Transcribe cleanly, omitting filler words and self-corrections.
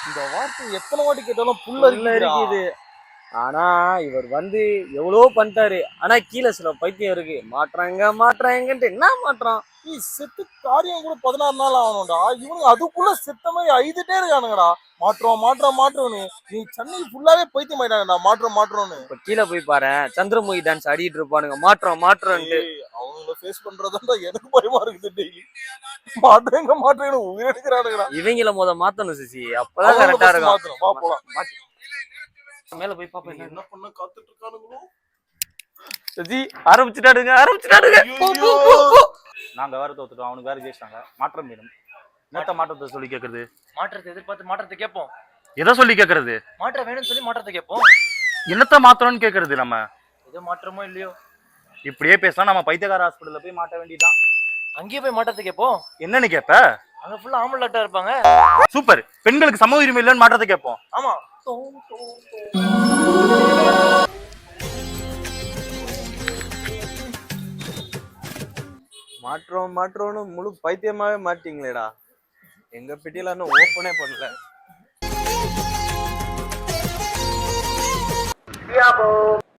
இந்த வார்த்தை எத்தனை வாட்டி கேட்டாலும் புல்ல இருக்குது. ஆனா இவர் வந்து எவ்வளோ பண்ணிட்டாரு. ஆனா கீழே சில பைத்தியம் இருக்கு, மாற்றாங்கன்ட்டு என்ன மாற்றான். நீ செத்து காரியம் கூட 16 நாள் ஆகணும்டா. இவனுங்க அதுக்குள்ள செத்த மாதிரி ஐதுட்டே இருக்கானுங்கடா. மாற்றோன்னு நீ சென்னை ஃபுல்லாவே பைத்தியம் ஆயிட்டாங்கடா. மாற்றோன்னு இப்ப கீழே போய் பாரு, சந்திரமுகி டான்ஸ் ஆடிட்டு இருப்பானுங்க மாற்றோன்ட்டு. அவங்கள ஃபேஸ் பண்றதா எனக்கு பயமா இருக்குது. டெய்லி மாற்றேன்னு உயிர் எடுக்கிறானுங்கடா. இவங்கள மாத்தணும் சிசி, அப்பதான் கரெக்டா இருக்கும். வா போலாம். மேல போய் பாப்பா என்ன பண்ண காத்துட்டு இருக்கானுங்களோ. சிசி ஆரம்பிச்சுட்டாடுங்க. நாங்க வேற தோத்துட்டோம், அவனுக்கு வேற ஜெயிச்சிட்டாங்க. மாற்றம் வேணும். என்னத்த மாற்றத்தை சொல்லி கேக்குறது? மாற்றத்தை எதிர்பார்த்து மாற்றத்தை கேட்போம். எதை சொல்லி கேக்குறது? மாற்றம் வேணும்னு சொல்லி மாற்றத்தை கேட்போம். என்னத்த மாற்றம்னு கேக்குறது? நம்ம ஏதோ மாற்றமோ இல்லையோ இப்படியே பேசலாம். நம்ம பைத்தியக்கார ஹாஸ்பிட்டல்ல போய் மாட்ட வேண்டியதான். அங்கேயே போய் மாற்றத்தை கேட்போம். என்னன்னு கேப்ப? அங்க ஃபுல்லா ஆம்பளட்டா இருப்பாங்க. சூப்பர். பெண்களுக்கு சம உரிமை இல்லைன்னு மாற்றத்தை கேட்போம். ஆமா. மாற்றோன்னு முழு பைத்தியமாவே மாட்டீங்களேடா. எங்க பெட்டியில இன்னும் ஓப்பனே பண்ணல.